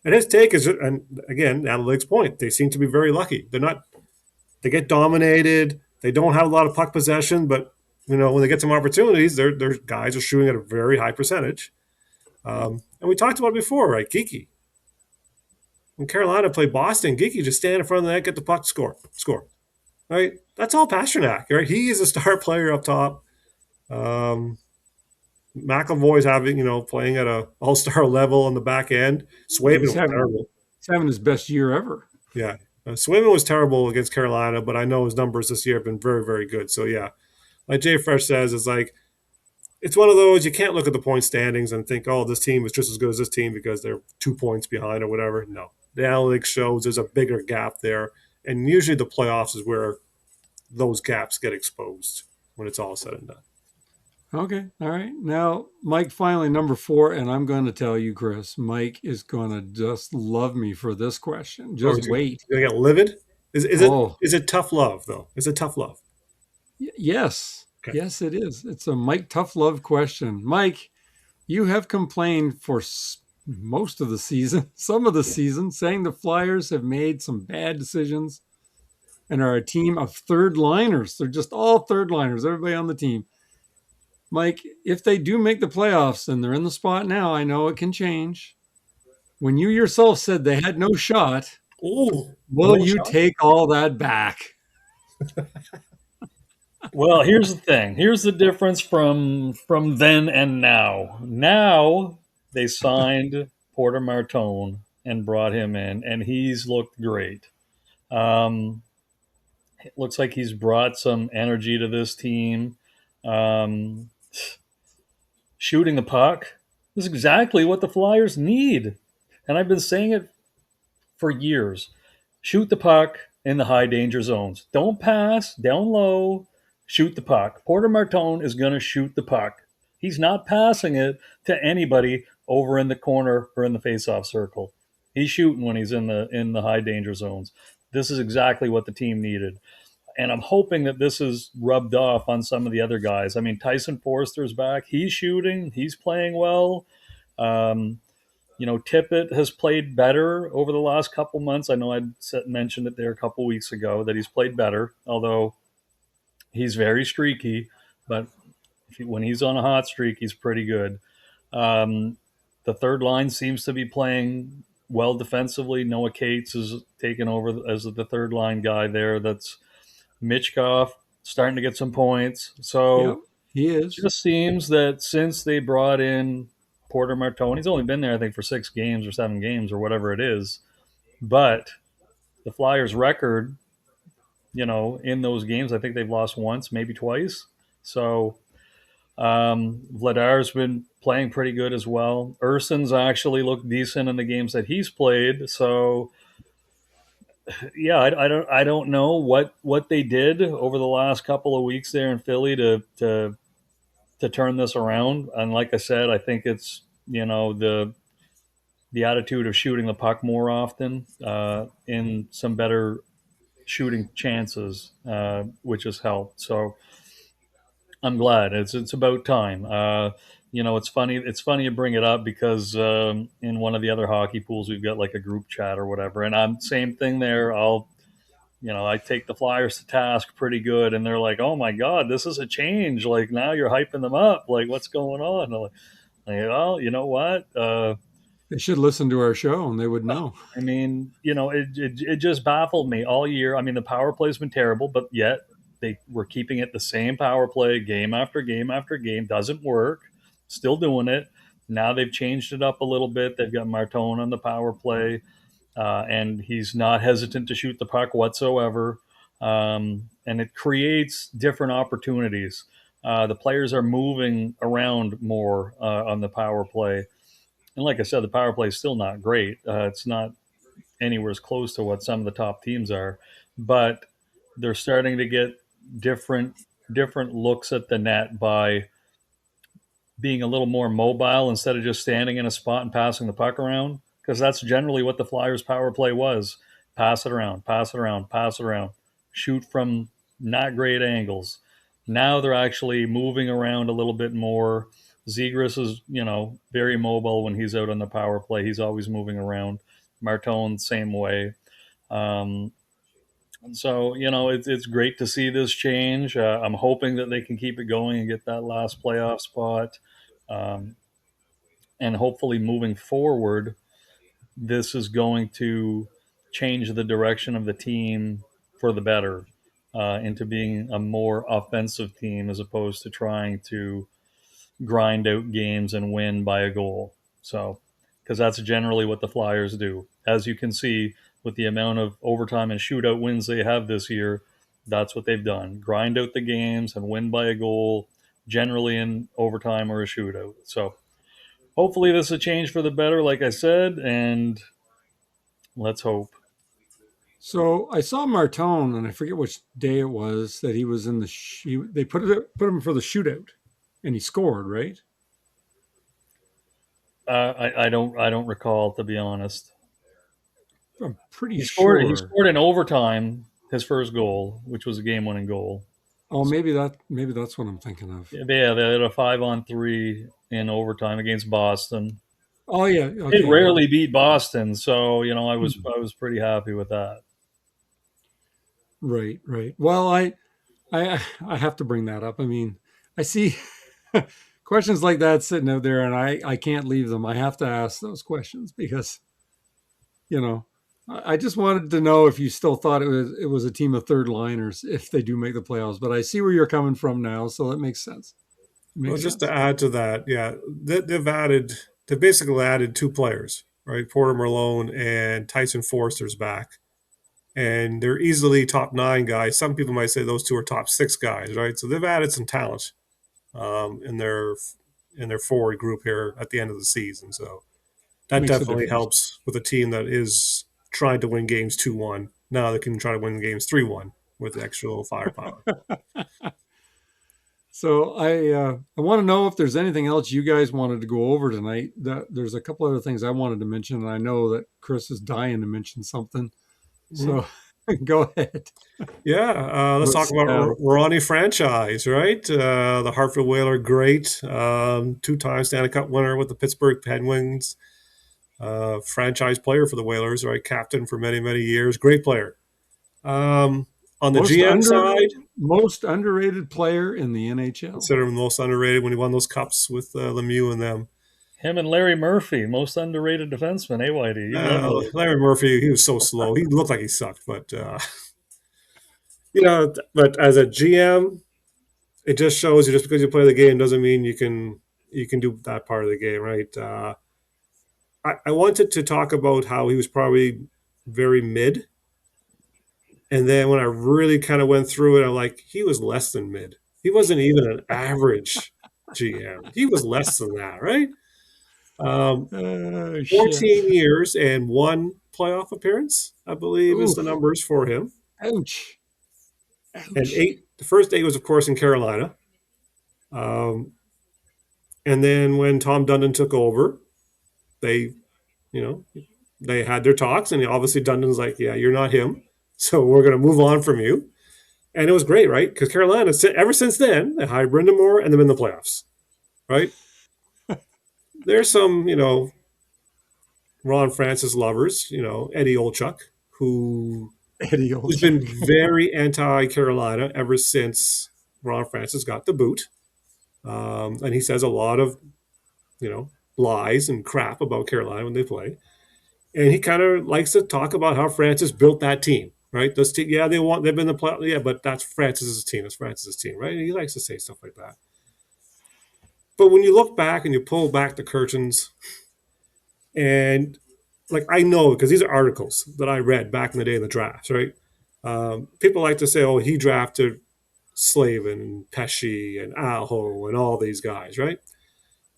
And his take is, and again, analytics point, they seem to be very lucky. They get dominated. They don't have a lot of puck possession, but when they get some opportunities, their guys are shooting at a very high percentage. And we talked about it before, right? Geeky. When Carolina played Boston, Geeky just stand in front of the net, get the puck, score. Right? That's all Pasternak, right? He is a star player up top. McAvoy's playing at a all-star level on the back end. Swayman was terrible. He's having his best year ever. Yeah. Swayman was terrible against Carolina, but I know his numbers this year have been very, very good. So, yeah, like Jay Fresh says, it's one of those, you can't look at the point standings and think, oh, this team is just as good as this team because they're 2 points behind or whatever. No. The analytics shows there's a bigger gap there. And usually the playoffs is where those gaps get exposed when it's all said and done. Okay. All right. Now, Mike, finally, number 4, and I'm going to tell you, Chris, Mike is going to just love me for this question. Just wait. You're going to get livid? Is it tough love, though? Is it tough love? Yes. Okay. Yes, it is. It's a Mike tough love question. Mike, you have complained for most of the season, some of the season, saying the Flyers have made some bad decisions and are a team of third liners. They're just all third liners, everybody on the team. Mike, if they do make the playoffs and they're in the spot now, I know it can change. When you yourself said they had no shot, will you take all that back? Well, here's the thing. Here's the difference from then and now. Now they signed Porter Martone and brought him in, and he's looked great. It looks like he's brought some energy to this team. Shooting the puck is exactly what the Flyers need. And I've been saying it for years. Shoot the puck in the high danger zones. Don't pass down low. Shoot the puck. Porter Martone is going to shoot the puck. He's not passing it to anybody over in the corner or in the faceoff circle. He's shooting when he's in the high danger zones. This is exactly what the team needed. And I'm hoping that this is rubbed off on some of the other guys. I mean, Tyson Forster's back. He's shooting. He's playing well. Um, Tippett has played better over the last couple months. I know I mentioned it there a couple weeks ago that he's played better, although he's very streaky. But when he's on a hot streak, he's pretty good. The third line seems to be playing well defensively. Noah Cates is taking over as the third line guy there. That's Mitchkov starting to get some points. So he it is. just seems that since they brought in Porter Martone, he's only been there, I think, for 6 games or 7 games or whatever it is. But the Flyers' record, in those games, I think they've lost once, maybe twice. So Vladar's been playing pretty good as well. Urson's actually looked decent in the games that he's played. So yeah, I don't know what they did over the last couple of weeks there in Philly to turn this around. And like I said, I think it's the attitude of shooting the puck more often, in some better shooting chances, which has helped. So I'm glad it's about time. It's funny. It's funny you bring it up because in one of the other hockey pools we've got like a group chat or whatever, and I'm same thing there. I take the Flyers to task pretty good, and they're like, "Oh my God, this is a change! Like now you're hyping them up. Like what's going on?" And I'm like, well, you know what? They should listen to our show, and they would know. I mean, it just baffled me all year. I mean, the power play's been terrible, but yet they were keeping it the same power play game after game after game. Doesn't work. Still doing it. Now they've changed it up a little bit. They've got Martone on the power play, and he's not hesitant to shoot the puck whatsoever. And it creates different opportunities. The players are moving around more on the power play. And like I said, the power play is still not great. It's not anywhere as close to what some of the top teams are, but they're starting to get different looks at the net by being a little more mobile instead of just standing in a spot and passing the puck around, because that's generally what the Flyers power play was. Pass it around, pass it around, pass it around, shoot from not great angles. Now they're actually moving around a little bit more. Zegras is, very mobile when he's out on the power play. He's always moving around. Martone, same way. And so, it's great to see this change. I'm hoping that they can keep it going and get that last playoff spot. And hopefully moving forward, this is going to change the direction of the team for the better, into being a more offensive team as opposed to trying to grind out games and win by a goal. So, because that's generally what the Flyers do. As you can see, with the amount of overtime and shootout wins they have this year, that's what they've done. Grind out the games and win by a goal, generally in overtime or a shootout. So hopefully this is a change for the better, like I said, and let's hope. So I saw Martone, and I forget which day it was that he was in the. They put him for the shootout, and he scored, right? I don't recall, to be honest. I'm pretty sure he scored in overtime his first goal, which was a game-winning goal. Oh, maybe that's what I'm thinking of. Yeah, they had a 5-on-3 in overtime against Boston. Oh yeah, okay. They rarely beat Boston, so I was pretty happy with that. Right. Well, I have to bring that up. I mean, I see questions like that sitting out there, and I can't leave them. I have to ask those questions because, I just wanted to know if you still thought it was a team of third liners if they do make the playoffs. But I see where you're coming from now, so that makes sense. Just to add to that, yeah, they've basically added 2 players, right? Porter Malone and Tyson Forster's back. And they're easily top 9 guys. Some people might say those 2 are top 6 guys, right? So they've added some talent in their forward group here at the end of the season. So that definitely helps with a team that is trying to win games 2-1. Now they can try to win games 3-1 with extra little firepower. So I want to know if there's anything else you guys wanted to go over tonight. There's a couple other things I wanted to mention, and I know that Chris is dying to mention something. So go ahead. Yeah, let's talk about Ronnie franchise, right? The Hartford Whaler, great. 2-time Stanley Cup winner with the Pittsburgh Penguins. Franchise player for the Whalers, right? Captain for many, many years. Great player. On the GM side, most underrated player in the NHL. Consider him most underrated when he won those cups with Lemieux and them. Him and Larry Murphy, most underrated defenseman. Hey, Whitey. Larry Murphy, he was so slow. He looked like he sucked, but but as a GM, it just shows you just because you play the game doesn't mean you can do that part of the game, right? I wanted to talk about how he was probably very mid. And then when I really kind of went through it, I'm like, he was less than mid. He wasn't even an average GM. He was less than that, right? 14 years and 1 playoff appearance, I believe, is the numbers for him. Ouch. And the first 8 was, of course, in Carolina. And then when Tom Dundon took over, they had their talks, and obviously Dundon's like, yeah, you're not him. So we're going to move on from you. And it was great, right? Because Carolina, ever since then, they hired Brendan Moore and they've been in the playoffs, right? There's some, Ron Francis lovers, Eddie Olchuk, who's been very anti-Carolina ever since Ron Francis got the boot. And he says a lot of, lies and crap about Carolina when they play. And he kind of likes to talk about how Francis built that team. Right? They've been in the playoffs. Yeah, but that's Francis's team. It's Francis's team, right? And he likes to say stuff like that. But when you look back and you pull back the curtains, and I know because these are articles that I read back in the day in the drafts, right? People like to say, "Oh, he drafted Slavin and Pesce and Aho and all these guys," right?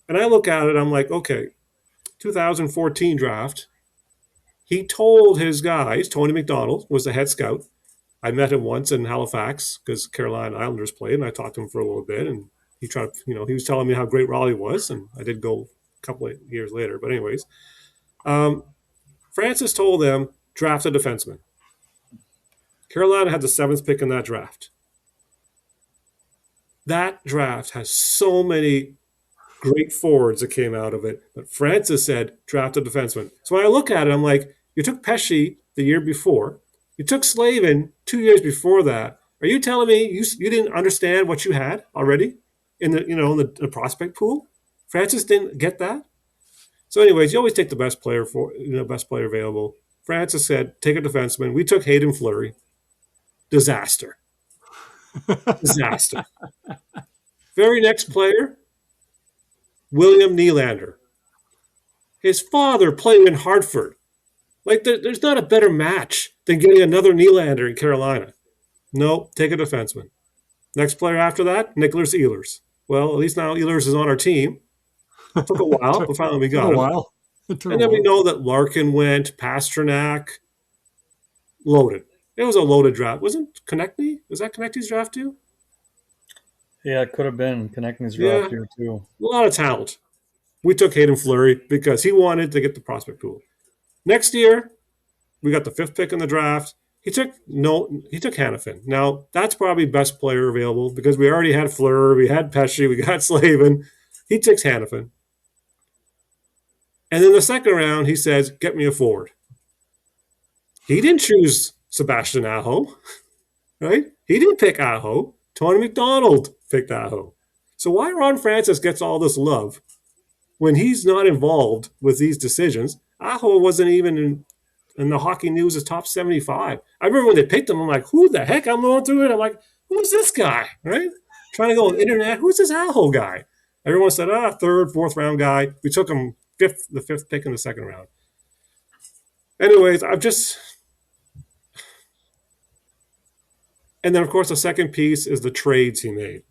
And I look at it, I'm like, okay, 2014 draft. He told his guys, Tony McDonald was the head scout. I met him once in Halifax because Carolina Islanders played, and I talked to him for a little bit. And he tried, he was telling me how great Raleigh was, and I did go a couple of years later. But anyways, Francis told them draft a defenseman. Carolina had the 7th pick in that draft. That draft has so many great forwards that came out of it, but Francis said draft a defenseman. So when I look at it, I'm like, you took Pesce the year before. You took Slavin 2 years before that. Are you telling me you didn't understand what you had already in the prospect pool? Francis didn't get that. So, anyways, you always take the best player best player available. Francis said, take a defenseman. We took Hayden Fleury. Disaster. Disaster. Very next player, William Nylander. His father played in Hartford. There's not a better match than getting another Nylander in Carolina. No, take a defenseman. Next player after that, Nicholas Ehlers. Well, at least now Ehlers is on our team. Took a while, but finally we got him. And then we know that Larkin went, Pasternak, loaded. It was a loaded draft. Wasn't Konechny? Was that Konechny's draft too? Yeah, it could have been Konechny's draft here too. A lot of talent. We took Hayden Fleury because he wanted to get the prospect pool. Next year, we got the 5th pick in the draft. He took Hanifin. Now, that's probably best player available because we already had Fleur, we had Pesce, we got Slavin. He takes Hanifin. And then the second round, he says, get me a forward. He didn't choose Sebastian Aho, right? He didn't pick Aho. Tony McDonald picked Aho. So why Ron Francis gets all this love when he's not involved with these decisions? Aho wasn't even in the Hockey News' top 75. I remember when they picked him, I'm like, who the heck? I'm going through it. I'm like, who's this guy, right? Trying to go on the internet. Who's this Aho guy? Everyone said, 3rd, 4th round guy. We took him the 5th pick in the 2nd round. Anyways, and then, of course, the second piece is the trades he made.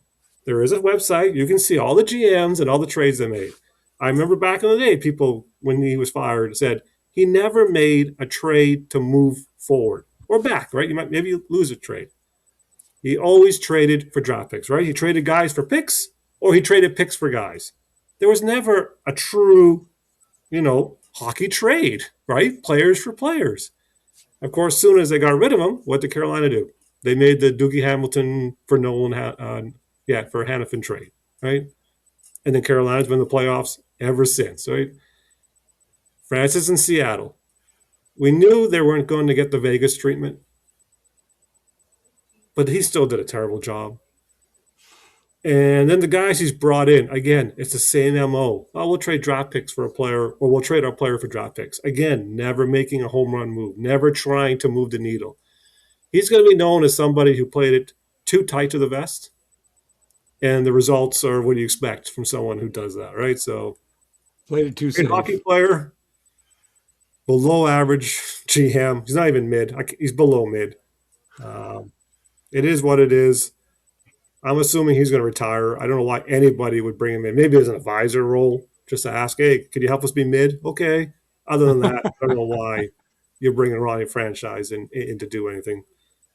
There is a website. You can see all the GMs and all the trades they made. I remember back in the day, people, when he was fired, said, He never made a trade to move forward or back, right? Maybe you lose a trade. He always traded for draft picks, right? He traded guys for picks, or he traded picks for guys. There was never a true, hockey trade, right? Players for players. Of course, as soon as they got rid of him, what did Carolina do? They made the Doogie Hamilton for for Hannafin trade, right? And then Carolina's been in the playoffs ever since, right? Francis in Seattle. We knew they weren't going to get the Vegas treatment, but he still did a terrible job. And then the guys he's brought in, again, it's the same MO. Oh, we'll trade draft picks for a player, or we'll trade our player for draft picks. Again, never making a home run move, never trying to move the needle. He's going to be known as somebody who played it too tight to the vest. And the results are what you expect from someone who does that, right? So, Played it too great safe. hockey player, below average GM. He's not even mid. He's below mid. It is what it is. I'm assuming he's going to retire. I don't know why anybody would bring him in. Maybe as an advisor role, just to ask, hey, could you help us be mid? Okay. Other than that, I don't know why you're bringing Ronnie Franchise in to do anything.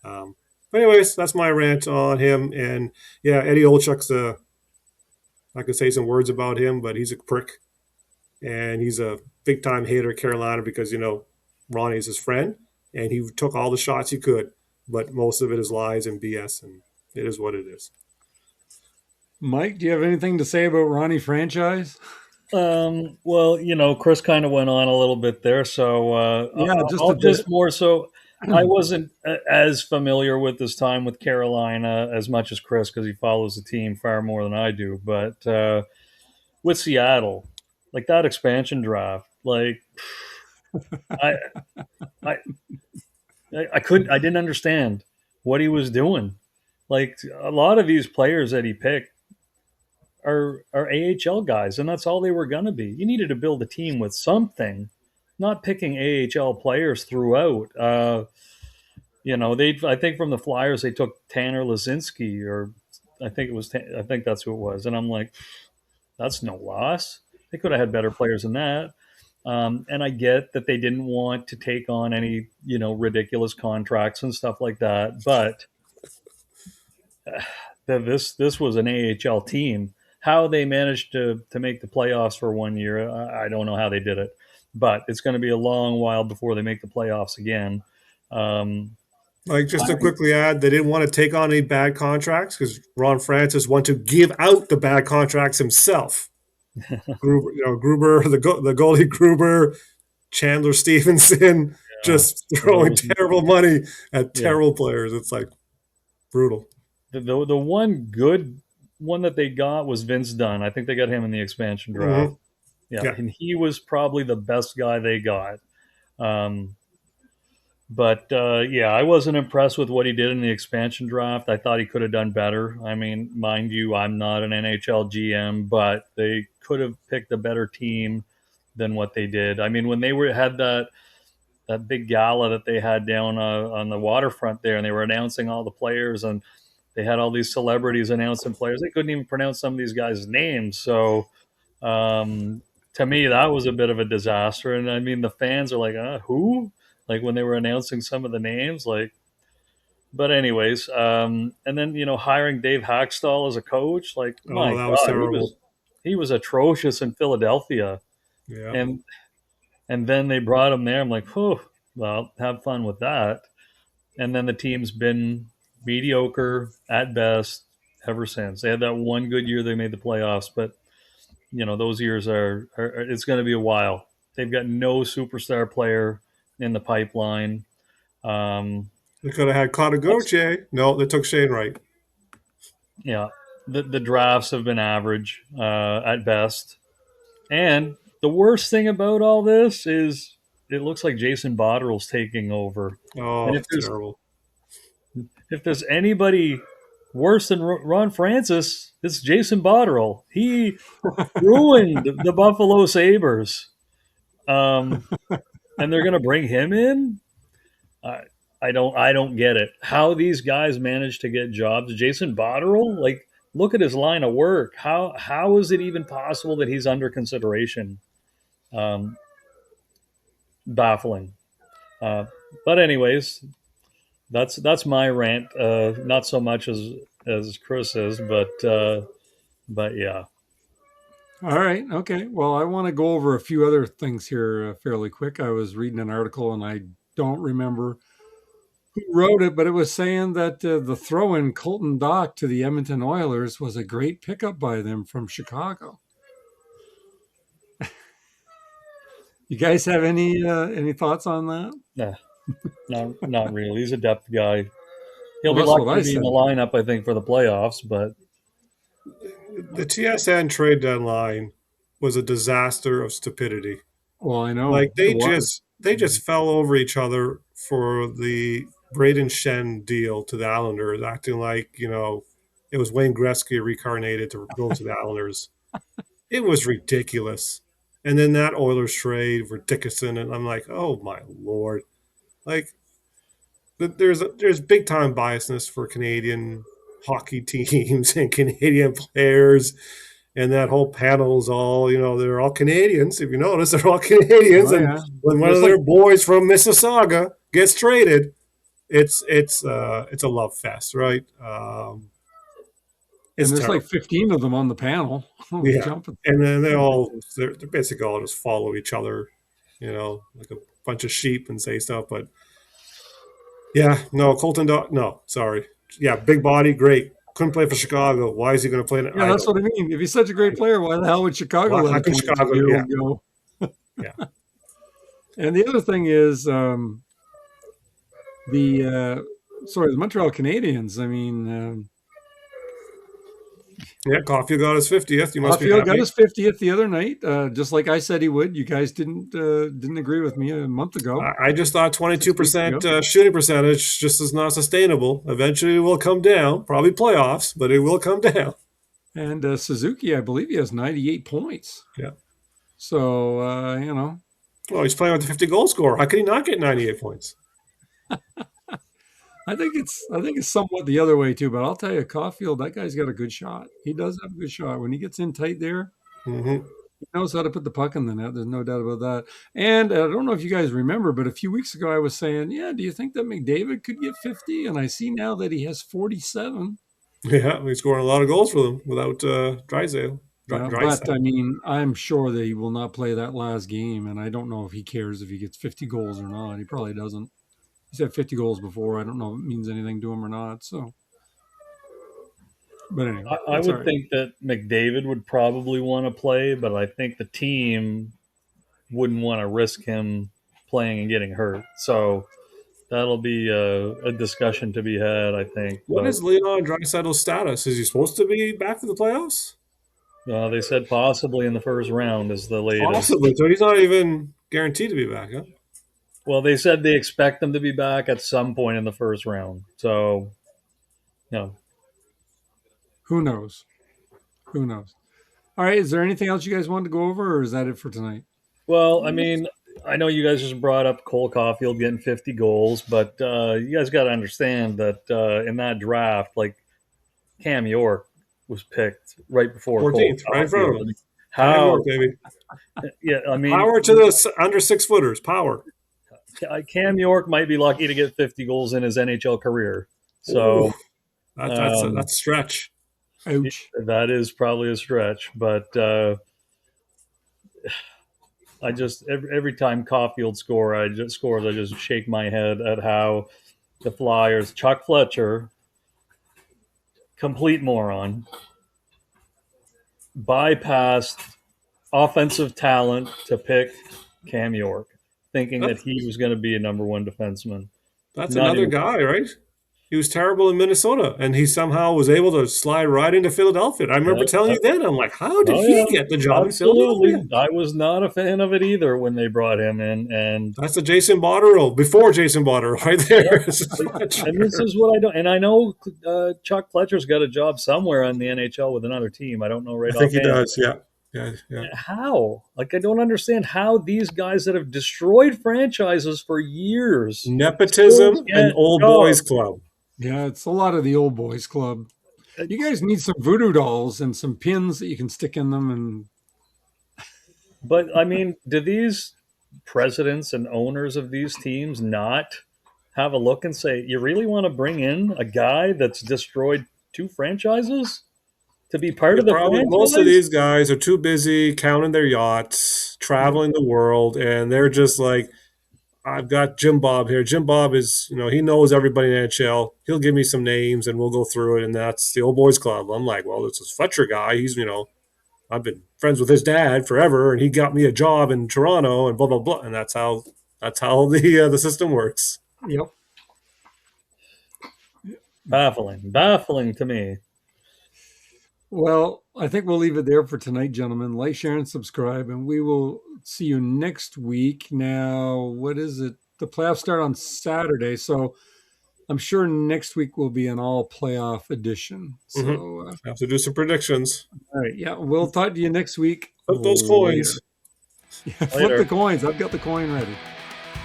But anyways, that's my rant on him. And yeah, Eddie Olchuk's I could say some words about him, but he's a prick. And he's a big-time hater of Carolina because, Ronnie's his friend. And he took all the shots he could. But most of it is lies and BS, and it is what it is. Mike, do you have anything to say about Ronnie Franchise? Well, Chris kind of went on a little bit there, so Yeah, I'll just more so. I wasn't as familiar with this time with Carolina as much as Chris because he follows the team far more than I do. But with Seattle, like that expansion draft, like I didn't understand what he was doing. Like a lot of these players that he picked are AHL guys, and that's all they were going to be. You needed to build a team with something, not picking AHL players throughout. I think from the Flyers they took Tanner Lazinski, or I think that's who it was, and I'm like, that's no loss. They could have had better players than that. And I get that they didn't want to take on any, ridiculous contracts and stuff like that. But this was an AHL team. How they managed to make the playoffs for 1 year, I don't know how they did it. But it's going to be a long while before they make the playoffs again. Just to quickly add, they didn't want to take on any bad contracts because Ron Francis wanted to give out the bad contracts himself. Gruber, the goalie Gruber, Chandler Stevenson, just throwing terrible money at terrible players. It's like brutal. The one good one that they got was Vince Dunn. I think they got him in the expansion draft. Mm-hmm. Yeah, and he was probably the best guy they got. But I wasn't impressed with what he did in the expansion draft. I thought he could have done better. I mean, mind you, I'm not an NHL GM, but they could have picked a better team than what they did. I mean, when they had that big gala that they had down on the waterfront there, and they were announcing all the players, and they had all these celebrities announcing players. They couldn't even pronounce some of these guys' names. So to me, that was a bit of a disaster. And I mean, the fans are like, who? Like when they were announcing some of the names, but anyways, and then, hiring Dave Hackstall as a coach, like, my God, was terrible. He was atrocious in Philadelphia. Yeah. And then they brought him there. I'm like, oh, well, have fun with that. And then the team's been mediocre at best ever since. They had that one good year they made the playoffs, but those years are it's going to be a while. They've got no superstar player in the pipeline. They could have had Connor Gauthier. No, they took Shane Wright. Yeah, the drafts have been average at best. And the worst thing about all this is it looks like Jason Botterill's taking over. Oh, and terrible. If there's anybody worse than Ron Francis, it's Jason Botterill. He ruined the Buffalo Sabres. And they're going to bring him in? I don't get it. How these guys manage to get jobs. Jason Botterill, like, look at his line of work. How is it even possible that he's under consideration? baffling. But anyways, that's my rant. Not so much as Chris is, but yeah. All right. Okay. Well, I want to go over a few other things here fairly quick. I was reading an article and I don't remember who wrote it, but it was saying that the throw in Colton Dock to the Edmonton Oilers was a great pickup by them from Chicago. You guys have any thoughts on that? Nah, not really. He's a depth guy. He'll Well, be that's what lucky I to be in said. the lineup, I think, for the playoffs. But The TSN trade deadline was a disaster of stupidity. Well, I know Like it was. they just fell over each other for the Braden Shen deal to the Islanders, acting like it was Wayne Gretzky reincarnated to go to the Islanders. It was ridiculous. And then that Oilers trade for Dickinson, and I'm like, oh my lord! Like there's big time biasness for Canadian hockey teams and Canadian players, and that whole panel is all they're all Canadians. If you notice, they're all Canadians, Oh and yeah. when one There's of like their boys from Mississauga gets traded, it's a love fest, right? and It's there's like terrible. 15 of them on the panel. Yeah, Jumping. and then they're basically all just follow each other, like a bunch of sheep and say stuff. But yeah, no, Colton, no, sorry. Yeah, big body, great. Couldn't play for Chicago. Why is he going to play? Yeah, I that's don't. what I mean. If he's such a great player, why the hell would Chicago let How a can Chicago? 22-year-old go? Yeah. And the other thing is the Montreal Canadiens. I mean, Yeah, Caulfield got his 50th. You must be Caulfield got happy. his 50th the other night, just like I said he would. You guys didn't agree with me a month ago. I just thought 6 weeks 22% ago. shooting percentage just is not sustainable. Eventually, it will come down. Probably playoffs, but it will come down. And Suzuki, I believe he has 98 points. Yeah. So Well, he's playing with the 50 goal scorer. How could he not get 98 points? I think it's somewhat the other way too. But I'll tell you, Caulfield, that guy's got a good shot. He does have a good shot when he gets in tight there. Mm-hmm. He knows how to put the puck in the net. There's no doubt about that. And I don't know if you guys remember, but a few weeks ago I was saying, yeah, do you think that McDavid could get 50? And I see now that he has 47. Yeah, he's scoring a lot of goals for them without Drysdale. Yeah, but I mean, I'm sure that he will not play that last game, and I don't know if he cares if he gets 50 goals or not. He probably doesn't. He's had 50 goals before. I don't know if it means anything to him or not. So, but anyway, I that's all would right. think that McDavid would probably want to play, but I think the team wouldn't want to risk him playing and getting hurt. So that'll be a discussion to be had, I think. What But is Leon Draisaitl's status? Is he supposed to be back for the playoffs? they said possibly in the first round is the latest. Possibly. So he's not even guaranteed to be back, huh? Well, they said they expect them to be back at some point in the first round. So, Who knows? Who knows? All right. Is there anything else you guys wanted to go over, or is that it for tonight? Well, I mean, I know you guys just brought up Cole Caulfield getting 50 goals, but you guys got to understand that in that draft, like Cam York was picked right before 14th, Cole right in front of Caulfield. him. How? Baby. Yeah, I mean, Power to the under 6 footers. Power. Cam York might be lucky to get 50 goals in his NHL career. So Ooh, that's a stretch. Ouch. that is probably a stretch, but I just every time Caulfield scores, I just shake my head at how the Flyers, Chuck Fletcher, complete moron, bypassed offensive talent to pick Cam York, thinking that he was going to be a number one defenseman. That's another guy, right? He was terrible in Minnesota, and he somehow was able to slide right into Philadelphia. I remember telling you then, I'm like, how did he get the job in Philadelphia? I was not a fan of it either when they brought him in. And that's the Jason Botterill, before Jason Botterill, right there. And this is what I don't. And I know Chuck Fletcher's got a job somewhere in the NHL with another team. I don't know right. I think he does. Yeah. How? Like, I don't understand how these guys that have destroyed franchises for years, nepotism and old boys club. Yeah, it's a lot of the old boys club. You guys need some voodoo dolls and some pins that you can stick in them. And but I mean, do these presidents and owners of these teams not have a look and say, you really want to bring in a guy that's destroyed 2 franchises to be part of the franchise? Most of these guys are too busy counting their yachts, traveling the world, and they're just like, I've got Jim Bob here. Jim Bob is, he knows everybody in NHL. He'll give me some names and we'll go through it. And that's the old boys club. I'm like, well, this is Fletcher guy. He's, I've been friends with his dad forever, and he got me a job in Toronto, and blah blah blah. And that's how the system works. Yep. Baffling to me. Well, I think we'll leave it there for tonight, gentlemen. Like, share, and subscribe, and we will see you next week. Now, what is it? The playoffs start on Saturday, so I'm sure next week will be an all playoff edition. So have to do some predictions. All right, yeah, we'll talk to you next week. Flip those coins. Yeah, flip the coins. I've got the coin ready.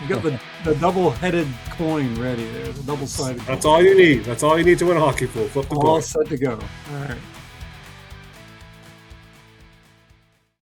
I've got the double-headed coin ready there, the double-sided. That's all you need. That's all you need to win a hockey pool. Flip the coin. All set to go. All right.